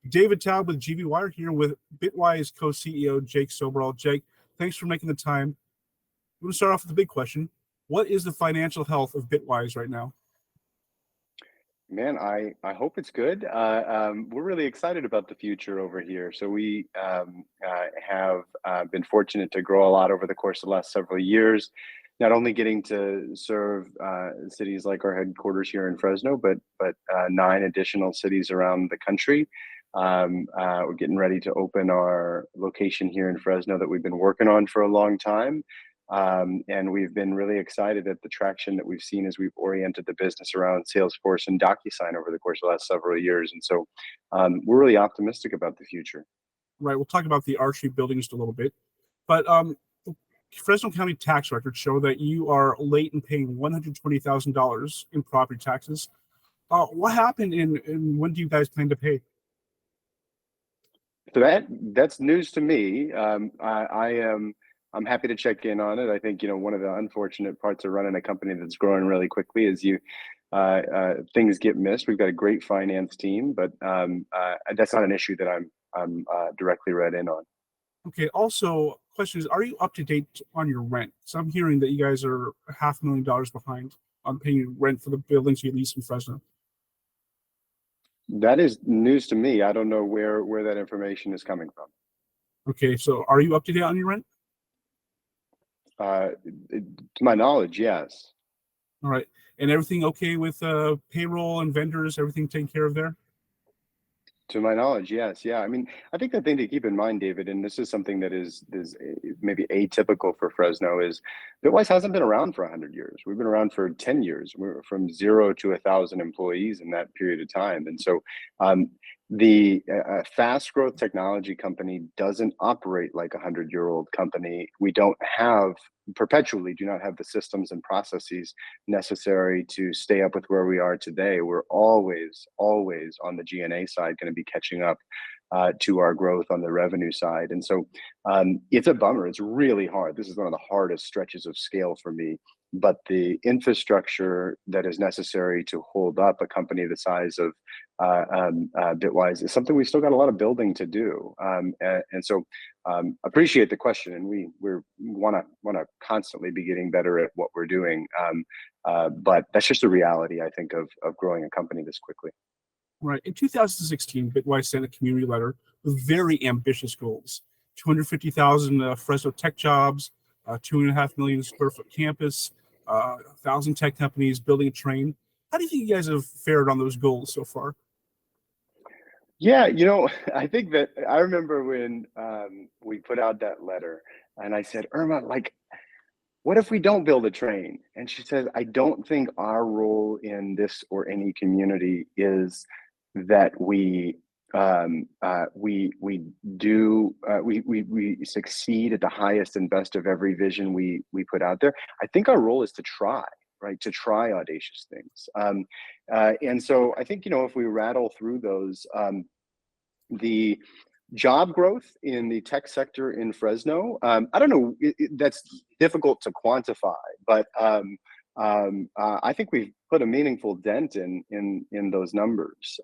David Taub with GV Wire here with Bitwise co-CEO Jake Soberal. Jake, thanks for making the time. I'm going to start off with the big question. What is the financial health of Bitwise right now? Man, I hope it's good. We're really excited about the future over here. So we have been fortunate to grow a lot over the course of the last several years, not only getting to serve cities like our headquarters here in Fresno, but 9 additional cities around the country. We're getting ready to open our location here in Fresno that we've been working on for a long time. And we've been really excited at the traction that we've seen as we've oriented the business around Salesforce and DocuSign over the course of the last several years. And so we're really optimistic about the future. Right. We'll talk about the Archery building just a little bit. But Fresno County tax records show that you are late in paying $120,000 in property taxes. What happened and when do you guys plan to pay? So that's news to me. I'm happy to check in on it. I think, one of the unfortunate parts of running a company that's growing really quickly is things get missed. We've got a great finance team, but that's not an issue that I'm directly read in on. Okay. Also, question is, are you up to date on your rent? So I'm hearing that you guys are $500,000 behind on paying rent for the buildings you lease in Fresno. That is news to me. I don't know where that information is coming from. Okay. So are you up to date on your rent? To my knowledge, yes. All right. And everything okay with payroll and vendors, everything taken care of there? To my knowledge, yes. Yeah. I mean, I think the thing to keep in mind, David, and this is something that is maybe atypical for Fresno, is Bitwise hasn't been around for 100 years. We've been around for 10 years. We're from 0 to 1,000 employees in that period of time. And so the fast growth technology company doesn't operate like a 100-year-old company. We perpetually do not have the systems and processes necessary to stay up with where we are today. We're always on the G&A side going to be catching up to our growth on the revenue side. And so it's a bummer. It's really hard. This is one of the hardest stretches of scale for me. But the infrastructure that is necessary to hold up a company the size of Bitwise is something we still got a lot of building to do. And so appreciate the question, and we want to constantly be getting better at what we're doing. But that's just a reality, I think, of growing a company this quickly. Right. In 2016, Bitwise sent a community letter with very ambitious goals: 250,000 Fresno tech jobs, 2.5 million square foot campus, 1,000 tech companies, building a train. How do you think you guys have fared on those goals so far? Yeah, I think that I remember when we put out that letter, and I said, Irma, what if we don't build a train? And she says, I don't think our role in this or any community is that we succeed at the highest and best of every vision we put out there. I think our role is to try, right? To try audacious things. And so I think, if we rattle through those, the job growth in the tech sector in Fresno, I don't know, that's difficult to quantify, but I think we've put a meaningful dent in those numbers.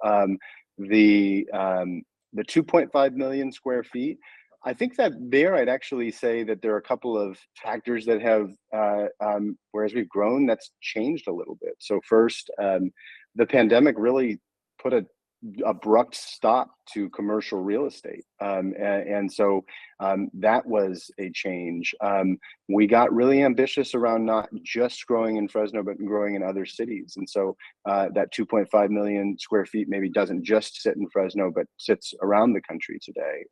The 2.5 million square feet, I think that there I'd actually say that there are a couple of factors that have, whereas we've grown, that's changed a little bit. So first, the pandemic really put a abrupt stop to commercial real estate. And so that was a change. We got really ambitious around not just growing in Fresno, but growing in other cities. And so that 2.5 million square feet maybe doesn't just sit in Fresno, but sits around the country today,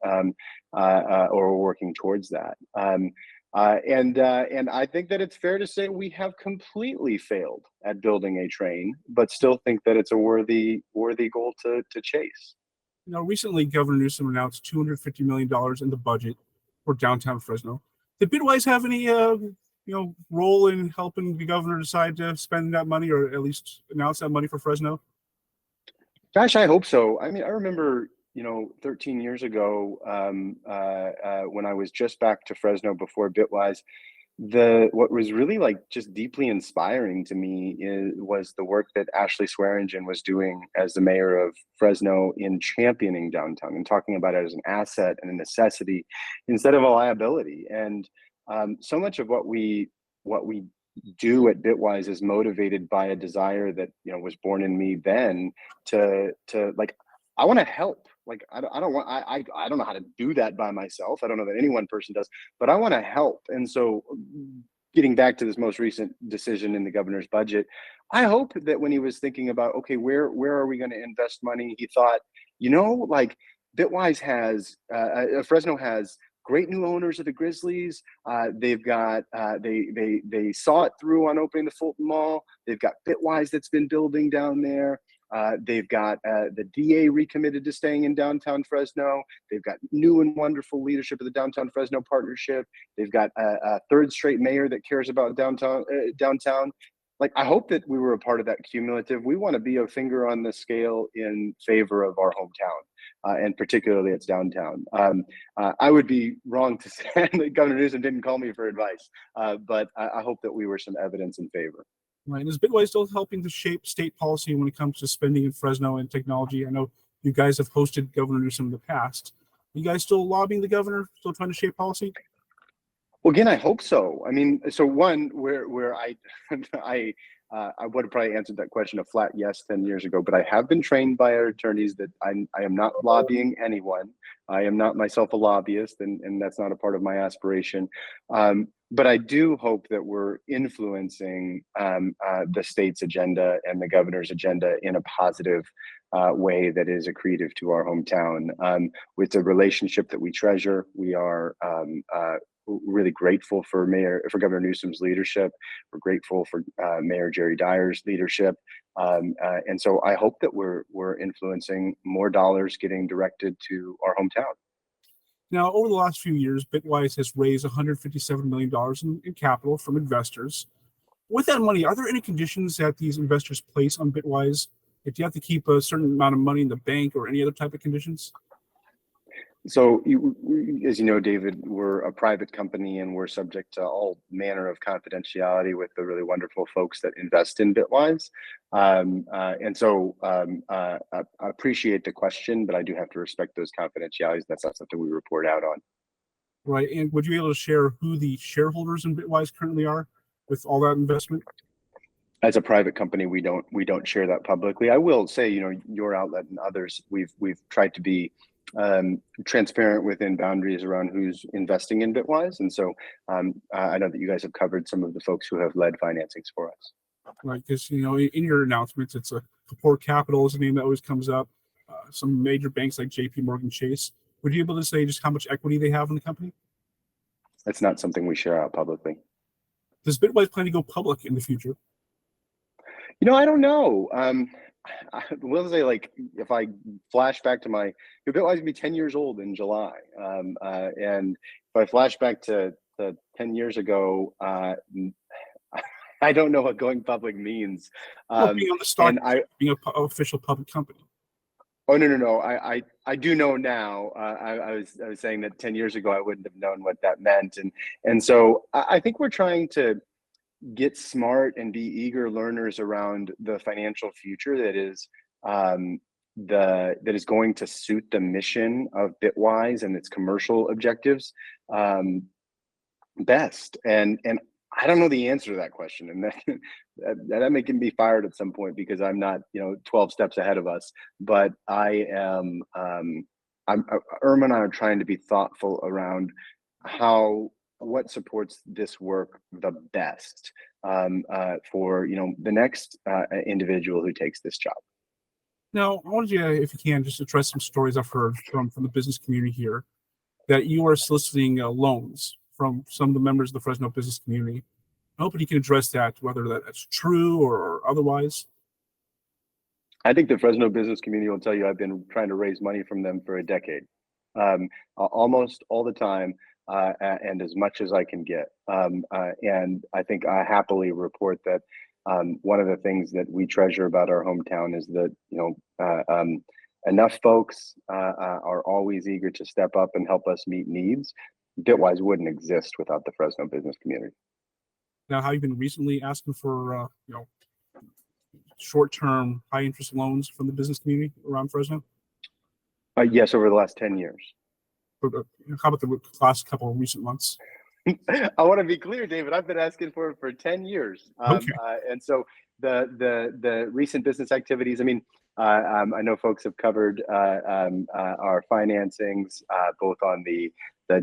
or we're working towards that. And I think that it's fair to say we have completely failed at building a train, but still think that it's a worthy goal to chase. Recently, Governor Newsom announced $250 million in the budget for downtown Fresno. Did Bitwise have any role in helping the governor decide to spend that money, or at least announce that money for Fresno? Gosh, I hope so. I mean, I remember 13 years ago, when I was just back to Fresno before Bitwise, what was really like just deeply inspiring to me was the work that Ashley Swearingen was doing as the mayor of Fresno in championing downtown and talking about it as an asset and a necessity instead of a liability. And so much of what we do at Bitwise is motivated by a desire that was born in me then to like, I want to help. Like I don't want I don't know how to do that by myself. I don't know that any one person does, but I want to help. And so, getting back to this most recent decision in the governor's budget, I hope that when he was thinking about, okay, where are we going to invest money, he thought, like Bitwise has Fresno has great new owners of the Grizzlies. They've got they saw it through on opening the Fulton Mall. They've got Bitwise that's been building down there. They've got the DA recommitted to staying in downtown Fresno. They've got new and wonderful leadership of the Downtown Fresno Partnership. They've got a third straight mayor that cares about downtown. Like, I hope that we were a part of that cumulative. We want to be a finger on the scale in favor of our hometown, and particularly its downtown. I would be wrong to say that Governor Newsom didn't call me for advice, but I hope that we were some evidence in favor. Right. And is Bitwise still helping to shape state policy when it comes to spending in Fresno and technology? I know you guys have hosted Governor Newsom in the past. Are you guys still lobbying the governor, still trying to shape policy? Well, again, I hope so. I mean, so one, where I would have probably answered that question a flat yes 10 years ago, but I have been trained by our attorneys that I am not lobbying anyone. I am not myself a lobbyist, and that's not a part of my aspiration. But I do hope that we're influencing the state's agenda and the governor's agenda in a positive way that is accretive to our hometown. With a relationship that we treasure, we are really grateful for Governor Newsom's leadership. We're grateful for Mayor Jerry Dyer's leadership, and so I hope that we're influencing more dollars getting directed to our hometown. Now, over the last few years, Bitwise has raised $157 million in capital from investors. With that money, are there any conditions that these investors place on Bitwise? If you have to keep a certain amount of money in the bank or any other type of conditions? So, as you know, David, we're a private company and we're subject to all manner of confidentiality with the really wonderful folks that invest in Bitwise. And so I appreciate the question, but I do have to respect those confidentialities. That's not something we report out on. Right. And would you be able to share who the shareholders in Bitwise currently are with all that investment? As a private company, we don't share that publicly. I will say, your outlet and others, we've tried to be transparent within boundaries around who's investing in Bitwise. And so I know that you guys have covered some of the folks who have led financings for us. Right, because in your announcements, it's a Kapor Capital is a name that always comes up. Some major banks like J.P. Morgan Chase. Would you be able to say just how much equity they have in the company? That's not something we share out publicly. Does Bitwise plan to go public in the future? I don't know. I will say, like, if I flash back to Bitwise will be 10 years old in July. And if I flash back to 10 years ago, I don't know what going public means. Being on the stock, being an official public company. Oh, no. I do know now. I was saying that 10 years ago, I wouldn't have known what that meant. And so I think we're trying to get smart and be eager learners around the financial future that is going to suit the mission of Bitwise and its commercial objectives best. And I don't know the answer to that question, and that may get me fired at some point because I'm not 12 steps ahead of us. But I am. Irma and I are trying to be thoughtful around what supports this work the best for the next individual who takes this job. Now, I wanted you, if you can, just address some stories I've heard from the business community here that you are soliciting loans from some of the members of the Fresno business community. I hope you can address that, whether that's true or otherwise. I think the Fresno business community will tell you I've been trying to raise money from them for a decade, almost all the time. And as much as I can get. And I think I happily report that one of the things that we treasure about our hometown is that, enough folks are always eager to step up and help us meet needs. Bitwise wouldn't exist without the Fresno business community. Now, have you been recently asking for short-term, high-interest loans from the business community around Fresno? Yes, over the last 10 years. But, how about the last couple of recent months? I want to be clear, David. I've been asking for it for 10 years. Okay. And so the recent business activities, I mean, I know folks have covered our financings, both on the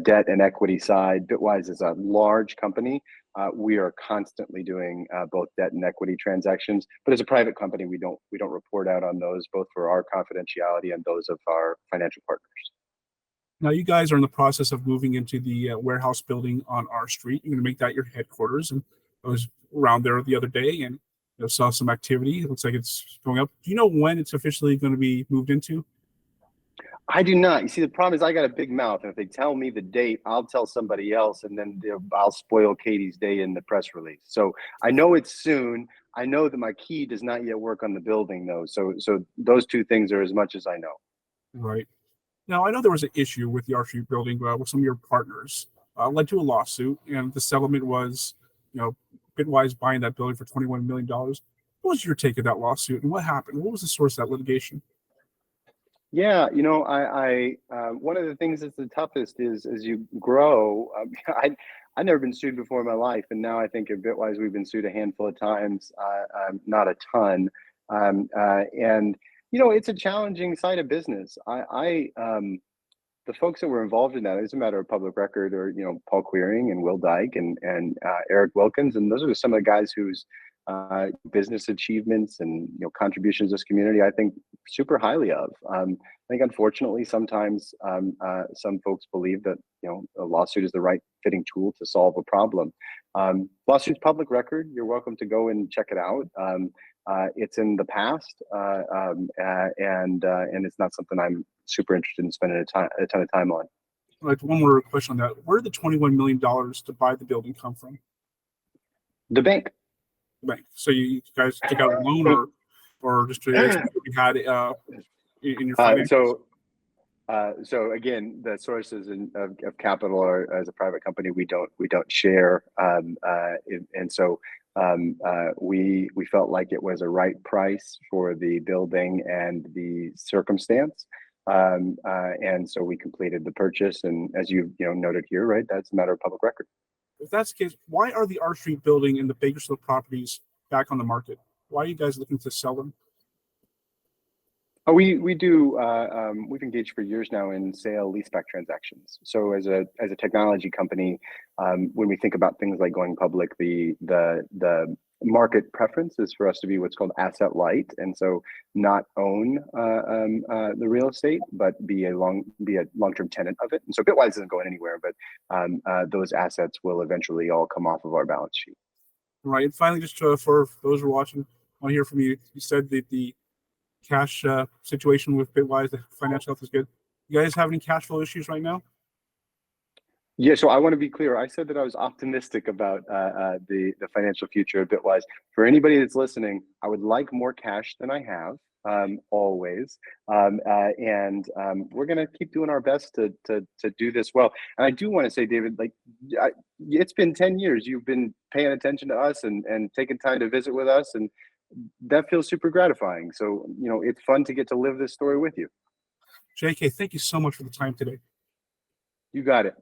debt and equity side. Bitwise is a large company. We are constantly doing both debt and equity transactions, but as a private company, we don't report out on those, both for our confidentiality and those of our financial partners. Now, you guys are in the process of moving into the warehouse building on our street. You're going to make that your headquarters. And I was around there the other day and saw some activity. It looks like it's going up. Do you know when it's officially going to be moved into? I do not. You see, the problem is I got a big mouth, and if they tell me the date, I'll tell somebody else, and then I'll spoil Katie's day in the press release. So I know it's soon. I know that my key does not yet work on the building, though. So those two things are as much as I know. Right. Now, I know there was an issue with the R Street building with some of your partners, led to a lawsuit, and the settlement was, Bitwise buying that building for $21 million. What was your take of that lawsuit, and what happened? What was the source of that litigation? Yeah, I one of the things that's the toughest is as you grow. I've never been sued before in my life, and now I think at Bitwise we've been sued a handful of times, not a ton. And it's a challenging side of business. The folks that were involved in that, it's a matter of public record, or Paul Queering and Will Dyke and Eric Wilkins, and those are some of the guys whose business achievements and contributions to this community I think super highly of. I think unfortunately sometimes some folks believe that a lawsuit is the right fitting tool to solve a problem. Lawsuit's public record. You're welcome to go and check it out. It's in the past, and it's not something I'm super interested in spending a ton of time on. Like, one more question on that. Where did the $21 million to buy the building come from? The bank. Bank. So you guys took out a loan, or just you had in your finances? So again, the sources of capital are, as a private company, we don't share, and so we felt like it was a right price for the building and the circumstance, and so we completed the purchase. And as you noted here, right, that's a matter of public record. If that's the case, why are the R Street building and the Bakersfield properties back on the market? Why are you guys looking to sell them? Oh, we do. We've engaged for years now in sale leaseback transactions. So as a technology company, when we think about things like going public, the market preference is for us to be what's called asset light, and so not own the real estate, but be a long-term tenant of it. And so Bitwise isn't going anywhere, but those assets will eventually all come off of our balance sheet. Right. And finally, just for those who are watching, I want to hear from you. You said that the cash situation with Bitwise, the financial health is good. You guys have any cash flow issues right now? Yeah, so I want to be clear. I said that I was optimistic about the financial future of Bitwise. For anybody that's listening, I would like more cash than I have, always, and we're going to keep doing our best to do this well. And I do want to say, David, like it's been 10 years. You've been paying attention to us and taking time to visit with us, and that feels super gratifying. So it's fun to get to live this story with you. JK, thank you so much for the time today. You got it.